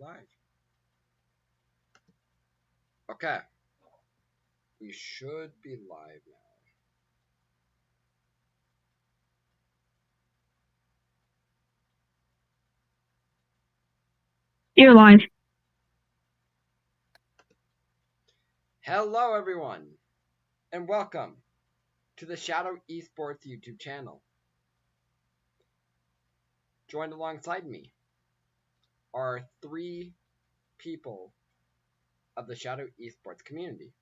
live. Okay. We should be live now. You're live. Hello, everyone, and welcome to the Shadow.Esports YouTube channel. Joined alongside me are 3 people of the Shadow.Esports community.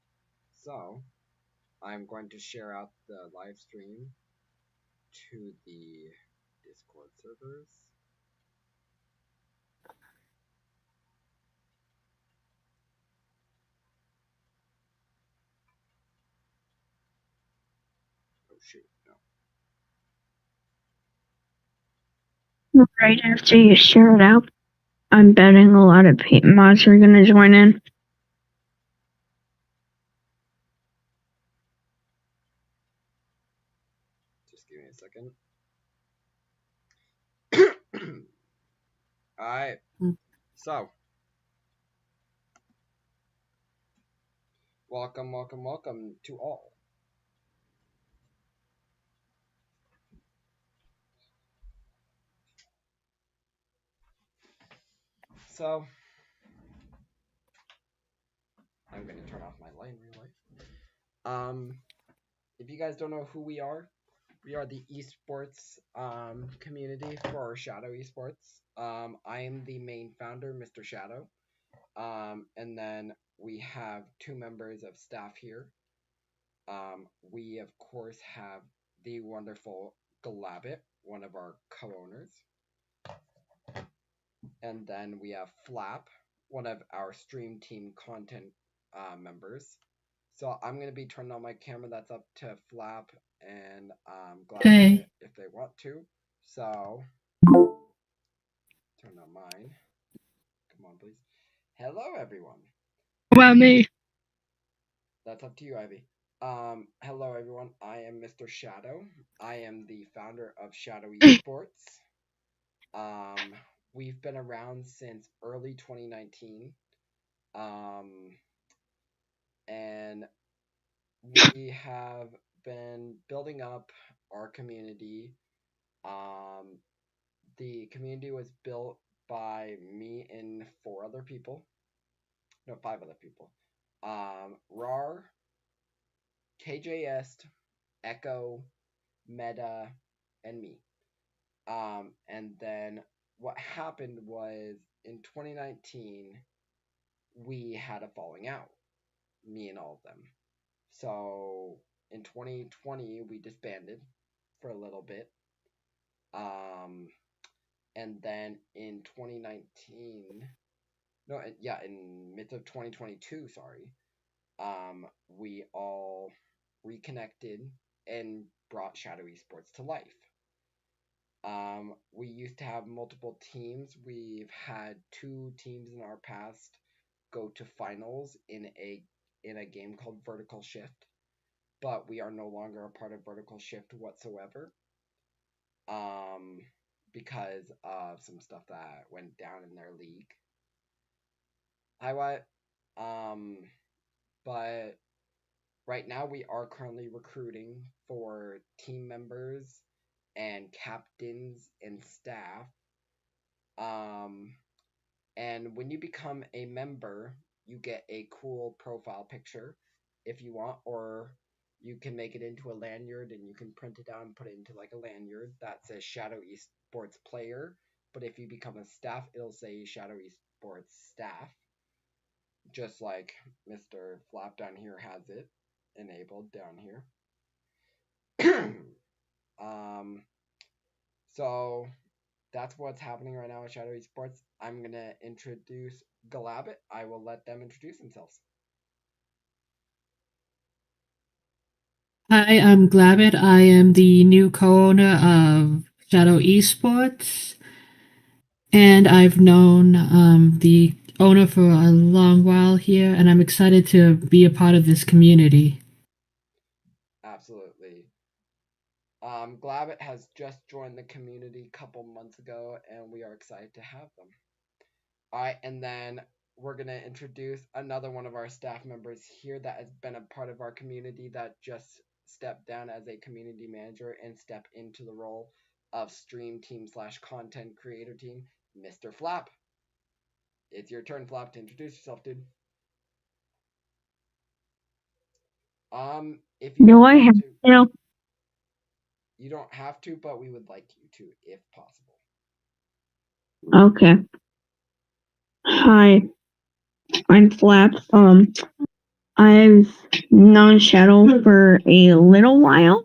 So, I'm going to share out the live stream to the Discord servers. Oh shoot, no. Right after you share it out, I'm betting a lot of mods are going to join in. Just give me a second. Alright, so welcome to all. So, I'm going to turn off my light in real life. If you guys don't know who we are the esports community for Shadow.Esports. I am the main founder, Mr. Shadow. And then we have 2 members of staff here. We, of course, have the wonderful Galabit, one of our co-owners. And then we have Flap, one of our stream team content members. So I'm going to be turning on my camera. That's up to Flap and Galabit if they want to. So, turn on mine. Come on, please. Hello, everyone. About me. That's up to you, Ivy. Hello, everyone. I am Mr. Shadow. I am the founder of Shadow.Esports. We've been around since early 2019. And we have been building up our community. The community was built by me and 4 other people. No, 5 other people. RAR, KJS, Echo, Meta, and me. And then what happened was in 2019, we had a falling out, me and all of them. So in 2020, we disbanded for a little bit. And then in 2019, in midst of 2022, we all reconnected and brought Shadow.Esports to life. We used to have multiple teams. We've had 2 teams in our past go to finals in a game called Vertical Shift, but we are no longer a part of Vertical Shift whatsoever. Because of some stuff that went down in their league. Hi, what? But right now we are currently recruiting for team members and captains and staff. And when you become a member, you get a cool profile picture if you want, or you can make it into a lanyard and you can print it out and put it into like a lanyard that says Shadow.Esports player. But if you become a staff, it'll say Shadow.Esports staff. Just like Mr. Flap down here has it enabled down here. So that's what's happening right now at Shadow.Esports. I'm going to introduce Galabit. I will let them introduce themselves. Hi, I'm Glabit. I am the new co-owner of Shadow.Esports, and I've known the owner for a long while here, and I'm excited to be a part of this community. Absolutely. Glabit has just joined the community a couple months ago, and we are excited to have them. Alright, and then we're going to introduce another one of our staff members here that has been a part of our community that just stepped down as a community manager and stepped into the role of stream team / content creator team, Mr. Flap. It's your turn, Flap, to introduce yourself, dude. If you Do I have to, to? you don't have to, but we would like you to, if possible. Okay. Hi, I'm Flap. I've known Shadow for a little while.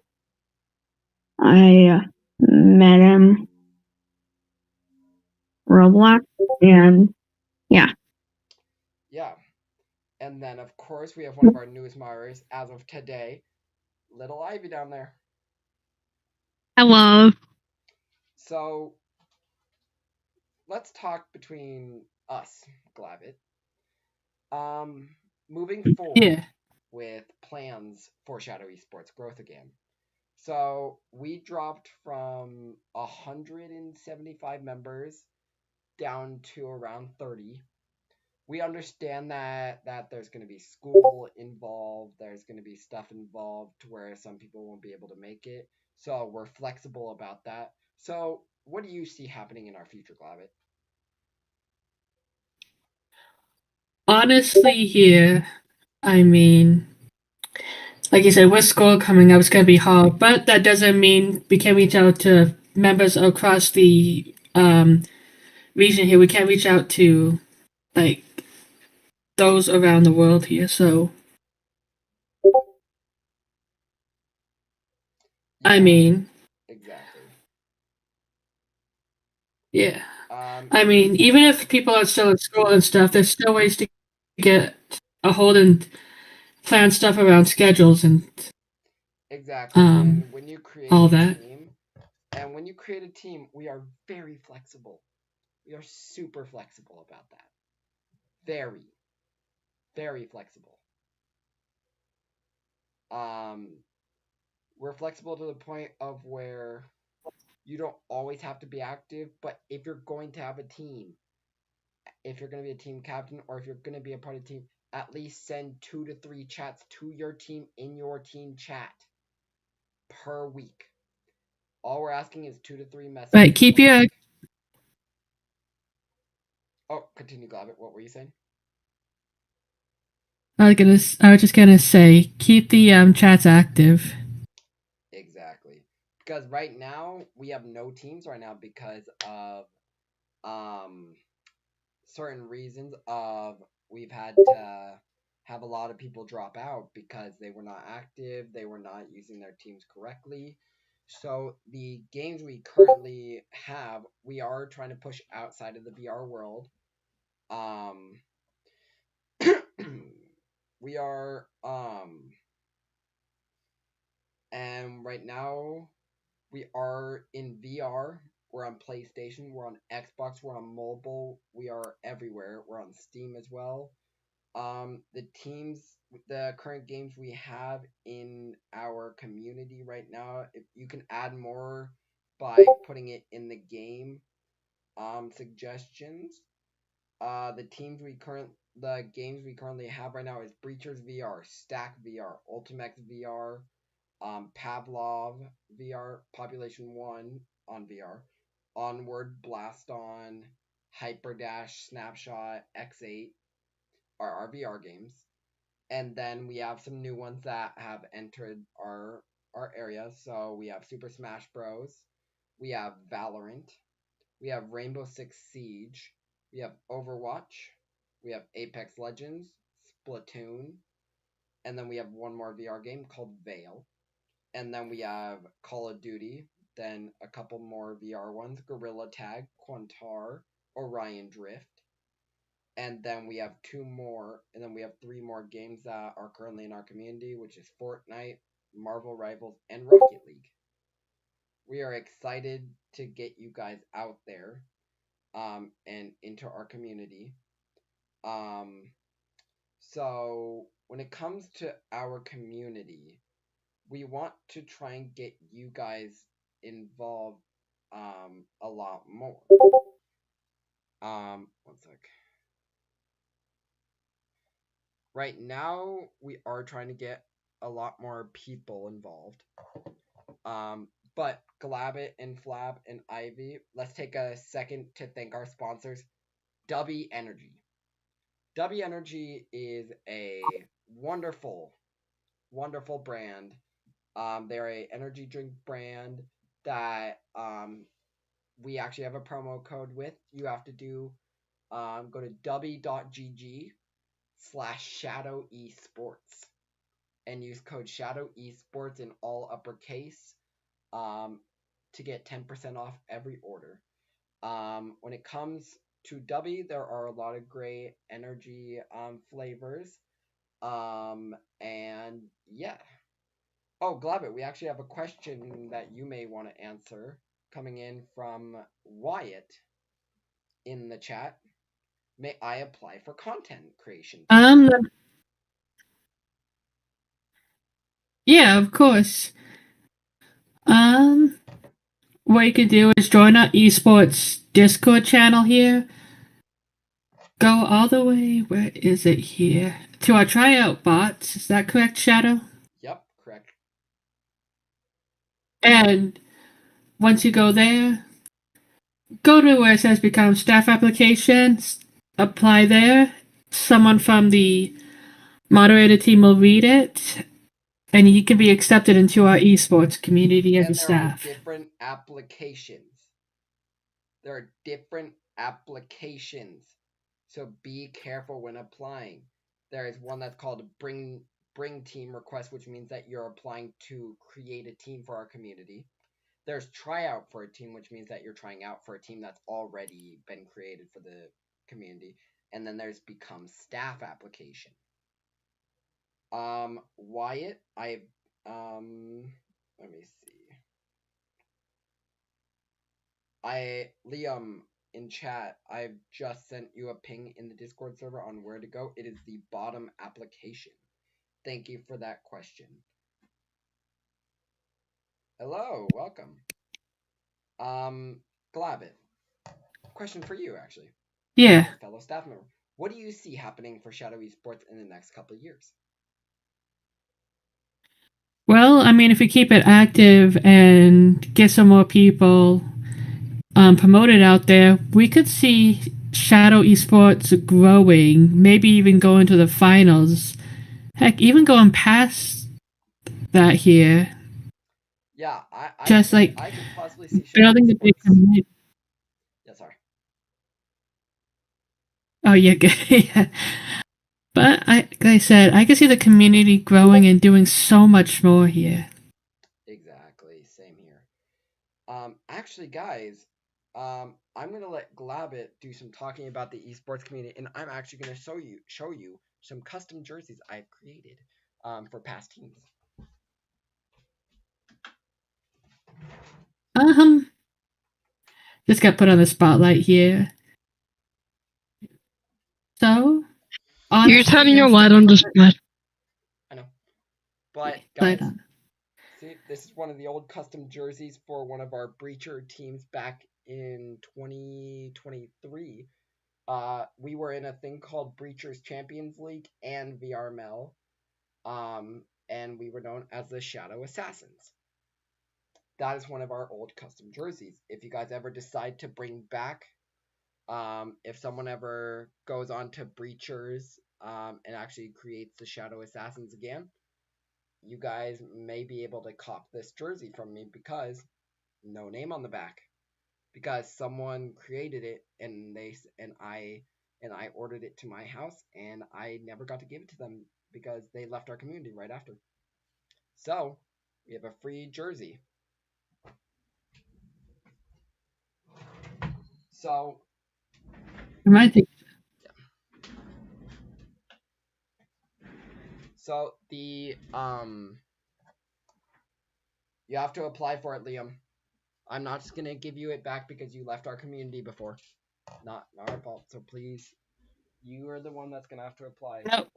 I met him Roblox, and yeah. Yeah. And then, of course, we have one of our newest moderators as of today, Little Ivy down there. Hello. So, let's talk between us, Glavit. Moving forward with plans for Shadow Esports growth again. So, we dropped from 175 members down to around 30. We understand that there's going to be school involved, there's going to be stuff involved to where some people won't be able to make it. So we're flexible about that. So what do you see happening in our future, Glavit? Honestly, here, I mean, like you said, with school coming up, it's going to be hard, but that doesn't mean we can reach out to members across the region here. We can reach out to, like, those around the world here, so. Yeah, I mean, exactly. yeah. I mean, even if people are still at school and stuff, there's still ways to get a hold and plan stuff around schedules and Exactly. And when you create all a that. team, we are very flexible. We are super flexible about that. Very, very flexible. We're flexible to the point of where you don't always have to be active, but if you're going to have a team, if you're going to be a team captain or if you're going to be a part of a team, at least send 2 to 3 chats to your team in your team chat per week. All we're asking is 2 to 3 messages. Right, keep your. Oh, continue, Glavit. What were you saying? I was just gonna say, keep the chats active. Exactly. Because right now we have no teams right now because of certain reasons of we've had to have a lot of people drop out because they were not active, they were not using their teams correctly. So the games we currently have, we are trying to push outside of the VR world. We are and right now we are in VR. We're on PlayStation. We're on Xbox. We're on mobile. We are everywhere. We're on Steam as well. The current games we have in our community right now, if you can add more by putting it in the game suggestions. The games we currently have right now is Breachers VR, Stack VR, Ultimex VR, Pavlov VR, Population 1 on VR, Onward, Blast On, Hyperdash, Snapshot, X8 are our VR games. And then we have some new ones that have entered our area. So we have Super Smash Bros. We have Valorant. We have Rainbow Six Siege. We have Overwatch. We have Apex Legends, Splatoon. And then we have one more VR game called Veil. And then we have Call of Duty, then a couple more VR ones, Gorilla Tag, Quantar, Orion Drift. And then we have 2 more, and then we have 3 more games that are currently in our community, which is Fortnite, Marvel Rivals, and Rocket League. We are excited to get you guys out there and into our community. So when it comes to our community, we want to try and get you guys involved a lot more. One sec. right now we are trying to get a lot more people involved. But Glabbit and Flab and Ivy, let's take a second to thank our sponsors, W Energy. W Energy is a wonderful, wonderful brand. They're a energy drink brand that we actually have a promo code with. You have to do go to w.gg/SHADOW.esports and use code SHADOW.esports in all uppercase to get 10% off every order. When it comes to W, there are a lot of great energy flavors. And yeah. Oh, Glabbit, we actually have a question that you may want to answer coming in from Wyatt in the chat. May I apply for content creation? Yeah, of course. What you could do is join our esports Discord channel here. Go all the way, where is it here? To our tryout bots. Is that correct, Shadow? Yep, correct. And once you go there, go to where it says become staff applications, apply there. Someone from the moderator team will read it, and you can be accepted into our esports community as a staff. There are different applications. There are different applications. So be careful when applying. There is one that's called bring team request, which means that you're applying to create a team for our community. There's tryout for a team, which means that you're trying out for a team that's already been created for the community. And then there's become staff application. Wyatt, let me see. Liam in chat, I've just sent you a ping in the Discord server on where to go. It is the bottom application. Thank you for that question. Hello, welcome. Glabbit, question for you actually. Yeah. Fellow staff member, what do you see happening for Shadow Esports in the next couple of years? Well, I mean, if we keep it active and get some more people promoted out there, we could see Shadow Esports growing, maybe even going to the finals. Heck, even going past that here. Yeah, I could possibly see building the big community. Yeah, sorry. Oh yeah, yeah. But like I said, I can see the community growing and doing so much more here. Exactly, same here. Actually, guys, I'm gonna let Glabbit do some talking about the esports community, and I'm actually gonna show you some custom jerseys I've created for past teams. Just got put on the spotlight here. So, you're turning your light on the spot. I know, but guys, see, this is one of the old custom jerseys for one of our breacher teams back in 2023. We were in a thing called Breachers Champions League and VRML, and we were known as the Shadow Assassins. That is one of our old custom jerseys. If you guys ever decide to bring back, if someone ever goes on to Breachers and actually creates the Shadow Assassins again, you guys may be able to cop this jersey from me because no name on the back. Because someone created it and I ordered it to my house and I never got to give it to them because they left our community right after. So we have a free jersey. So I think. So the you have to apply for it, Liam. I'm not just gonna give you it back because you left our community before. Not our fault. So please, you are the one that's gonna have to apply. No.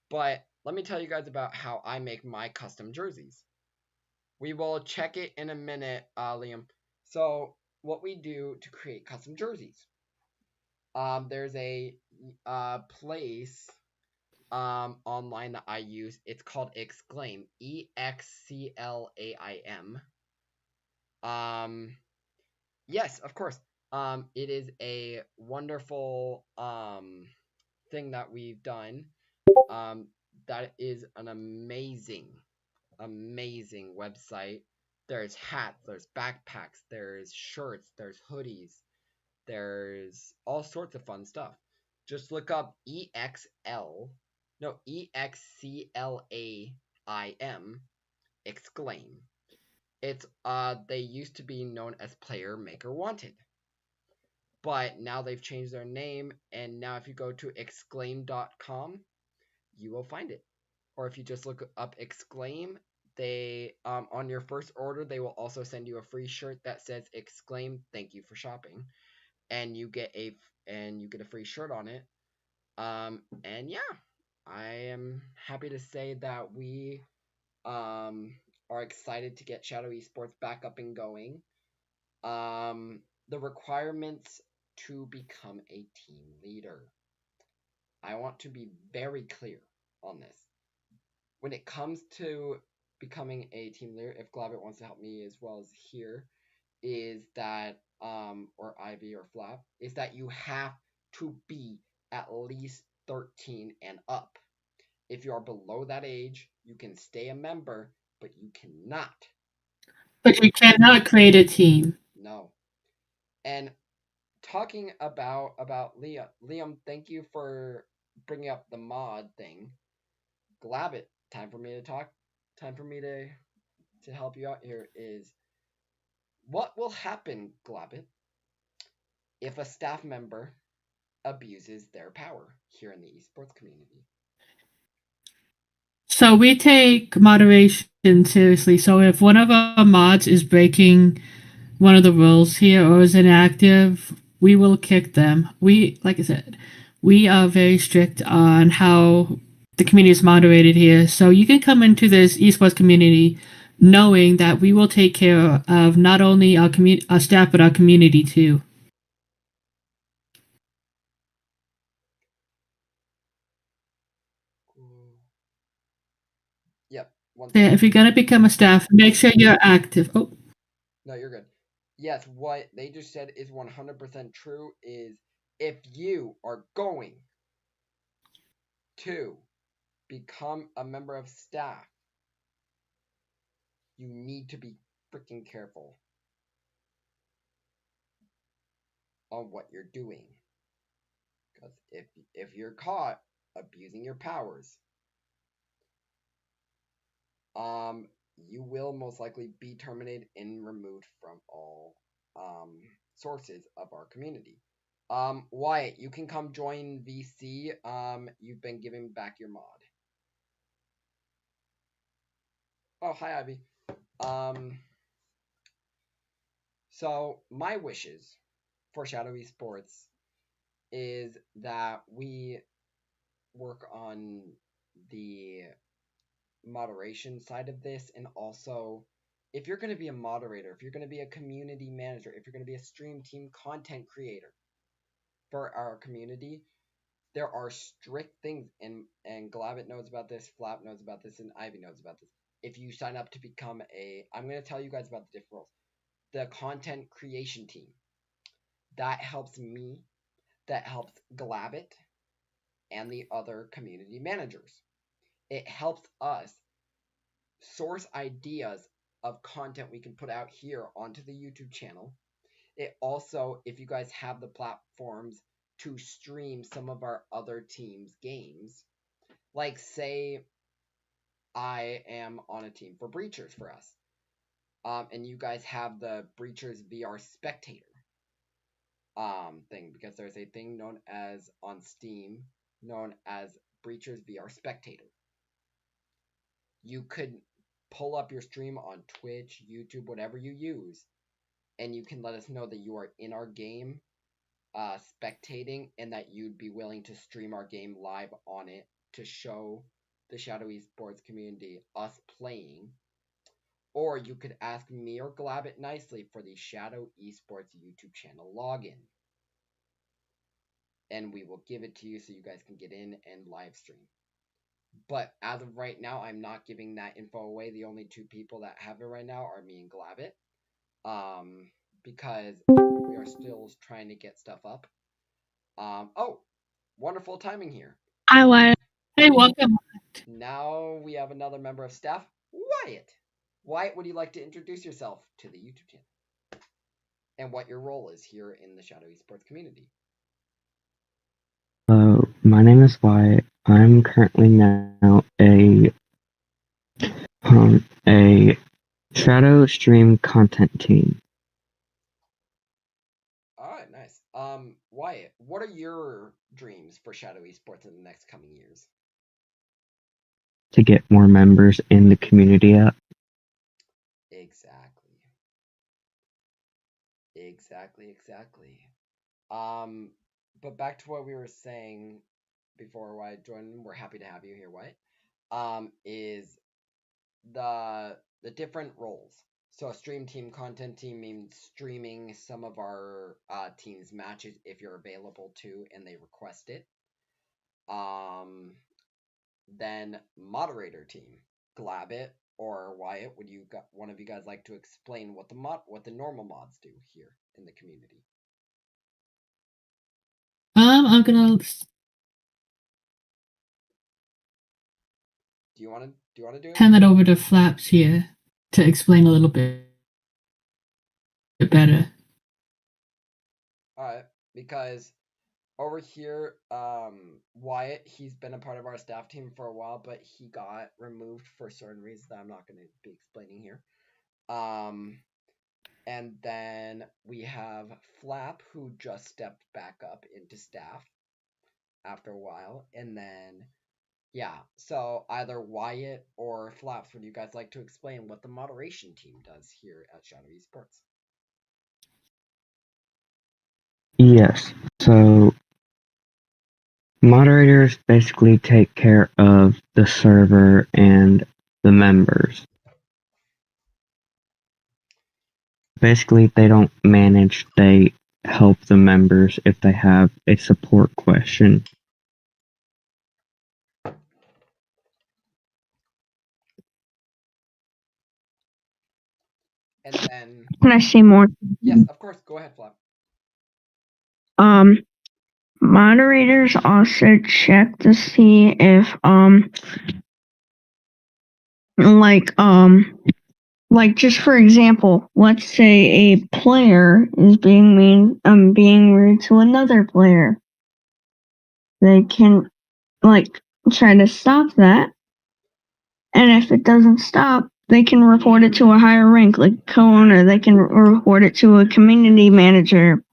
But let me tell you guys about how I make my custom jerseys. We will check it in a minute, Liam. So what we do to create custom jerseys. There's a place online that I use. It's called Exclaim, EXCLAIM. Yes, of course. It is a wonderful thing that we've done. That is an amazing website. There's hats, there's backpacks, there's shirts, there's hoodies, there's all sorts of fun stuff. Just look up EXCLAIM, Exclaim. It's they used to be known as Player Maker Wanted, but now they've changed their name, and now if you go to exclaim.com, you will find it. Or if you just look up Exclaim, they on your first order they will also send you a free shirt that says Exclaim, thank you for shopping, and you get a free shirt on it. And yeah, I am happy to say that we are excited to get Shadow Esports back up and going. The requirements to become a team leader. I want to be very clear on this. When it comes to becoming a team leader, if Glabbit wants to help me as well as here, is that or Ivy or Flap, is that you have to be at least 13 and up. If you are below that age, you can stay a member, but you cannot. But you cannot create a team. No. And talking about Liam, thank you for bringing up the mod thing. Glabbit, time for me to talk. Time for me to help you out here is, what will happen, Glabbit, if a staff member abuses their power here in the esports community? So we take moderation seriously. So if one of our mods is breaking one of the rules here or is inactive, we will kick them. Like I said, we are very strict on how the community is moderated here. So you can come into this esports community knowing that we will take care of not only our staff but our community too. Yep. Yeah, if you're gonna become a staff, make sure you're active. Oh. No, you're good. Yes, what they just said is 100% true. Is if you are going to become a member of staff, you need to be freaking careful on what you're doing. Because if you're caught abusing your powers, you will most likely be terminated and removed from all sources of our community. Wyatt, you can come join VC. You've been given back your mod. Oh, hi, Ivy. So my wishes for Shadow Esports is that we work on the moderation side of this, and also, if you're going to be a moderator, if you're going to be a community manager, if you're going to be a stream team content creator for our community, there are strict things, and Glabbit knows about this, Flap knows about this, and Ivy knows about this. If you sign up to become I'm going to tell you guys about the different roles. The content creation team, that helps me, that helps Glabbit and the other community managers. It helps us source ideas of content we can put out here onto the YouTube channel. It also, if you guys have the platforms to stream some of our other teams' games, like say I am on a team for Breachers for us, and you guys have the Breachers VR Spectator thing, because there's a thing known as on Steam known as Breachers VR Spectator. You could pull up your stream on Twitch, YouTube, whatever you use, and you can let us know that you are in our game spectating, and that you'd be willing to stream our game live on it to show the Shadow Esports community us playing. or you could ask me or Glabbit nicely for the Shadow Esports YouTube channel login. And we will give it to you so you guys can get in and live stream. But as of right now, I'm not giving that info away. The only two people that have it right now are me and Glabbit. Because we are still trying to get stuff up. Oh, wonderful timing here. Hi, Wyatt. Hey, welcome. Now we have another member of staff, Wyatt. Wyatt, would you like to introduce yourself to the YouTube channel? And what your role is here in the Shadow Esports community? Hello, my name is Wyatt. I'm currently now a Shadow Stream content team. Alright, nice. Wyatt, what are your dreams for Shadow Esports in the next coming years? To get more members in the community app. Exactly. But back to what we were saying before Wyatt joined, we're happy to have you here, Wyatt. Is the different roles. So stream team, content team means streaming some of our team's matches if you're available to and they request it. Then moderator team, Glabbit or Wyatt, would one of you guys like to explain what the normal mods do here in the community? I'm gonna. Do you want to do it? Hand that over to Flaps here to explain a little bit better. Alright, because over here, Wyatt, he's been a part of our staff team for a while, but he got removed for certain reasons that I'm not going to be explaining here. And then we have Flap, who just stepped back up into staff after a while. And then, yeah, so either Wyatt or Flaps, would you guys like to explain what the moderation team does here at Shadow Esports? Yes, so moderators basically take care of the server and the members. Basically, they don't manage, they help the members if they have a support question. And then... Can I say more? Yes, of course. Go ahead, Flap. Moderators also check to see if, like just for example, let's say a player is being rude to another player. They can, try to stop that. And if it doesn't stop, they can report it to a higher rank, like co-owner. They can report it to a community manager.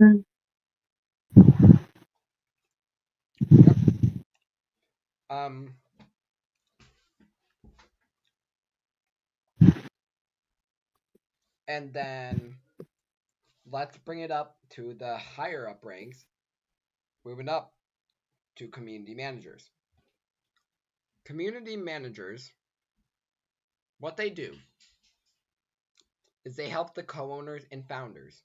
Yep. And then let's bring it up to the higher up ranks, moving up to community managers. Community managers, what they do is they help the co-owners and founders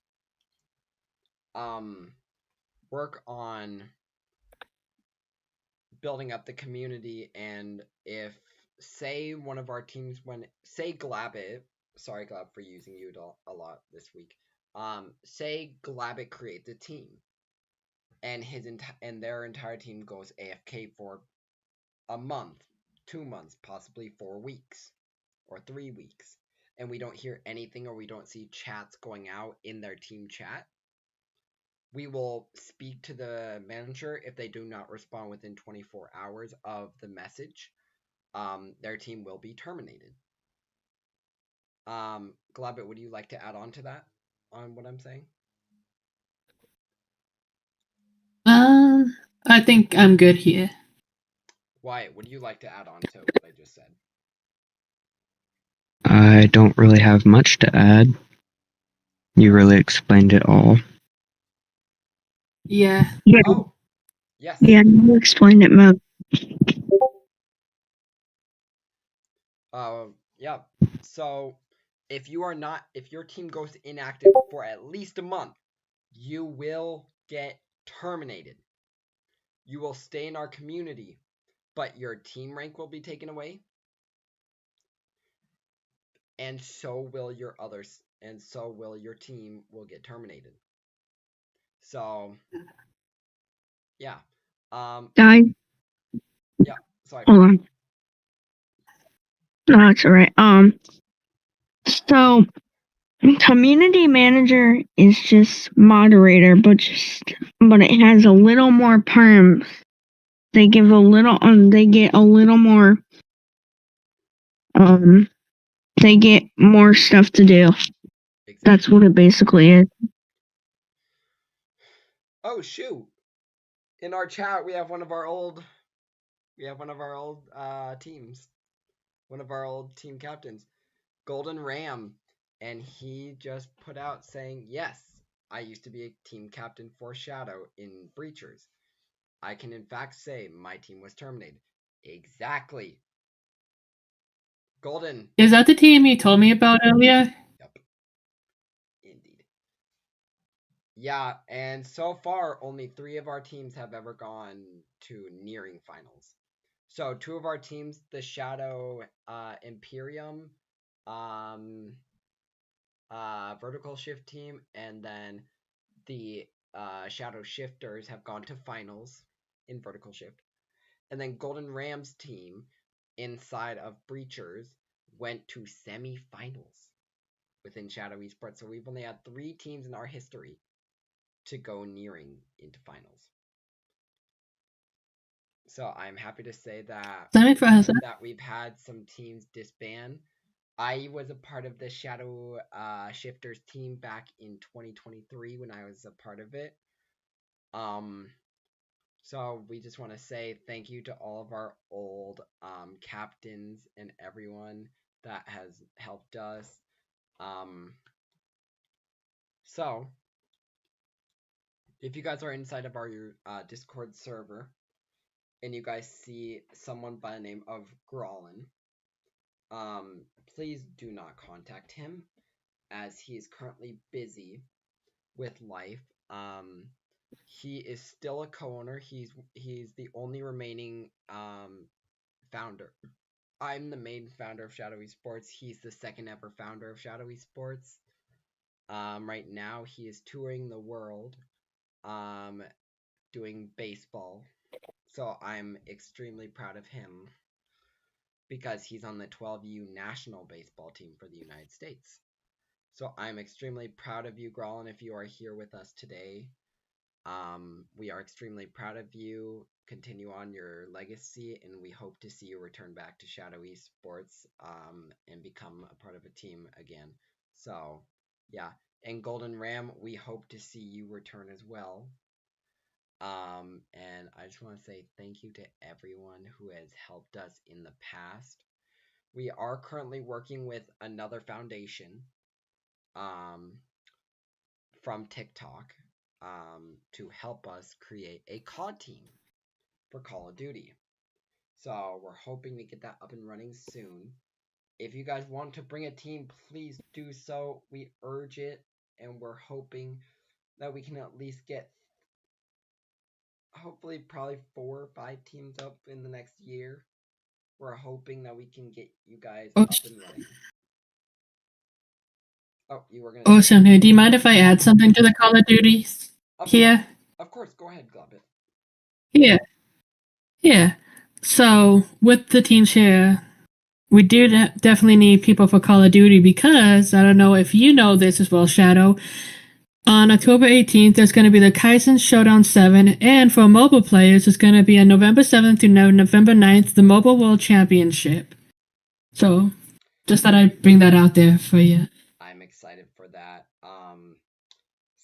work on building up the community. And if, say, one of our teams say Glabbit, sorry Glab for using you a lot this week, say Glabbit creates a team and their entire team goes AFK for a month, 2 months, possibly 4 weeks or 3 weeks, and we don't hear anything or we don't see chats going out in their team chat, we will speak to the manager. If they do not respond within 24 hours of the message, their team will be terminated. Glabbit, would you like to add on to that, on what I'm saying? I think I'm good here. Wyatt, would you like to add on to what I just said? I don't really have much to add. You really explained it all. Yeah. Oh, yes. Yeah, you explained it, Mo. Yeah. So if your team goes inactive for at least a month, you will get terminated. You will stay in our community, but your team rank will be taken away. And so will your team will get terminated. So yeah. Guys, Yeah, sorry. hold on. No, it's alright. So community manager is just moderator, but it has a little more perms. They give a little they get a little more they get more stuff to do. Exactly. That's what it basically is. Oh shoot. In our chat we have one of our old teams. One of our old team captains, Golden Ram, and he just put out saying, "Yes, I used to be a team captain for Shadow in Breachers. I can in fact say my team was terminated." Exactly. Golden. Is that the team you told me about earlier? Yep. Indeed. Yeah, and so far only 3 of our teams have ever gone to nearing finals. So 2 of our teams, the Shadow Imperium vertical shift team, and then the Shadow Shifters have gone to finals in vertical shift. And then Golden Rams team inside of Breachers went to semi-finals within Shadow Esports. So we've only had 3 teams in our history to go nearing into finals. So I'm happy to say that we've had some teams disband. I was a part of the Shadow Shifters team back in 2023 when I was a part of it. So we just want to say thank you to all of our old captains and everyone that has helped us. So if you guys are inside of our Discord server and you guys see someone by the name of Grolin, please do not contact him as he is currently busy with life. He is still a co-owner. He's the only remaining founder. I'm the main founder of Shadow Esports. He's the second ever founder of Shadow Esports. Right now he is touring the world, doing baseball. So I'm extremely proud of him because he's on the 12U national baseball team for the United States. So I'm extremely proud of you, Grolin, if you are here with us today. We are extremely proud of you. Continue on your legacy, and we hope to see you return back to Shadow Esports and become a part of a team again. So, yeah. And Golden Ram, we hope to see you return as well. And I just want to say thank you to everyone who has helped us in the past. We are currently working with another foundation from TikTok to help us create a COD team for Call of Duty. So we're hoping to get that up and running soon. If you guys want to bring a team, please do so. We urge it, and we're hoping that we can at least get hopefully probably 4 or 5 teams up in the next year. We're hoping that we can get you guys up and running. Oh, you were gonna. Awesome. Do you mind if I add something to the Call of Duty here? Of course, go ahead, Globbit. Yeah. So with the teams here, we do definitely need people for Call of Duty because I don't know if you know this as well, Shadow. On October 18th, there's going to be the Kaizen Showdown 7, and for mobile players, it's going to be on November 7th through November 9th, the Mobile World Championship. So, just thought I'd bring that out there for you. I'm excited for that.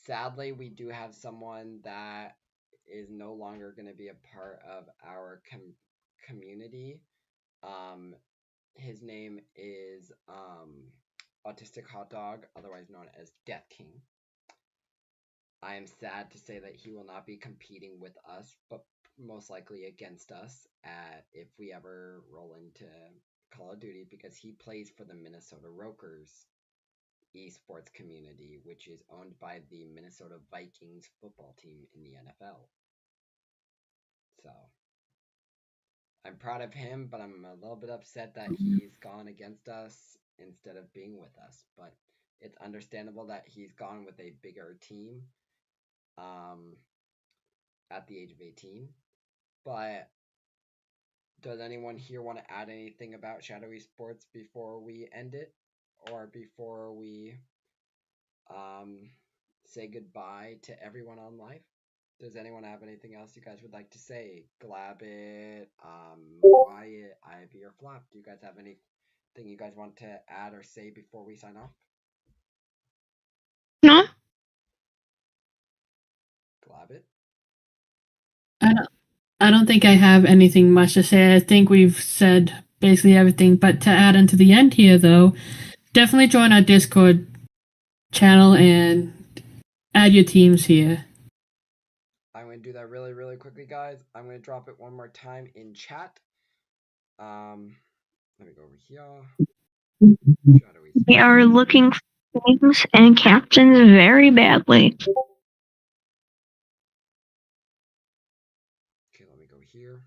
Sadly, we do have someone that is no longer going to be a part of our community. His name is Autistic Hot Dog, otherwise known as Death King. I am sad to say that he will not be competing with us, but most likely against us if we ever roll into Call of Duty because he plays for the Minnesota Rokers esports community, which is owned by the Minnesota Vikings football team in the NFL. So I'm proud of him, but I'm a little bit upset that he's gone against us instead of being with us. But it's understandable that he's gone with a bigger team at the age of 18. But does anyone here want to add anything about Shadow Esports before we end it? Or before we say goodbye to everyone on live? Does anyone have anything else you guys would like to say? Glabbit, Wyatt, Ivy, or Flap? Do you guys have anything you guys want to add or say before we sign off? No? Glabbit? I don't think I have anything much to say. I think we've said basically everything. But to add into the end here, though, definitely join our Discord channel and add your teams here. I'm going to do that really, really quickly, guys. I'm going to drop it one more time in chat. Let me go over here. We are looking for teams and captains very badly. Okay, let me go here.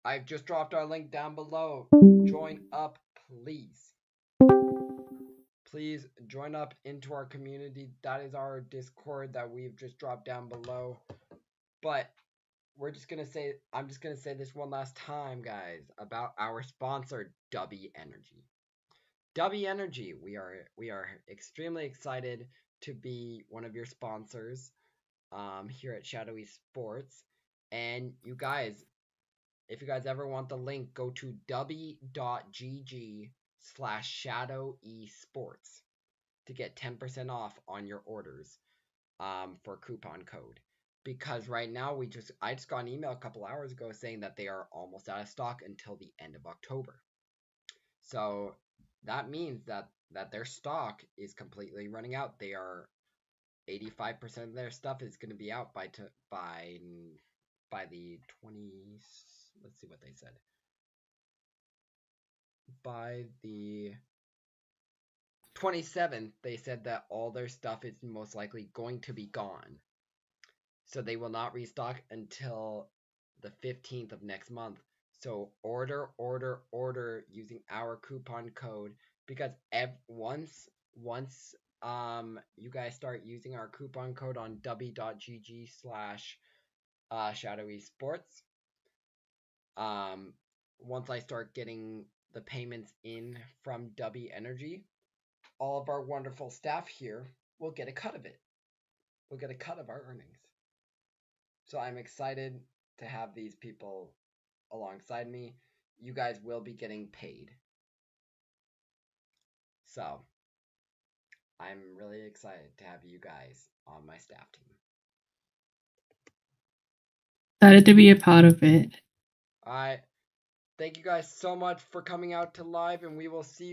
I've just dropped our link down below. Join up, please. Please join up into our community. That is our Discord that we've just dropped down below. But I'm just gonna say this one last time, guys, about our sponsor, W Energy. W Energy, we are extremely excited to be one of your sponsors here at Shadow Esports. And you guys, if you guys ever want the link, go to w.gg/ShadowEsports to get 10% off on your orders for coupon code. Because right now I just got an email a couple hours ago saying that they are almost out of stock until the end of October. So that means that their stock is completely running out. They are 85% of their stuff is going to be out by the 20. Let's see what they said. By the 27th, they said that all their stuff is most likely going to be gone. So they will not restock until the 15th of next month. So order using our coupon code, because once you guys start using our coupon code on w.gg/ShadowEsports, once I start getting the payments in from W Energy, all of our wonderful staff here will get a cut of it. We'll get a cut of our earnings. So I'm excited to have these people alongside me. You guys will be getting paid. So I'm really excited to have you guys on my staff team. Excited to be a part of it. Alright. Thank you guys so much for coming out to live, and we will see you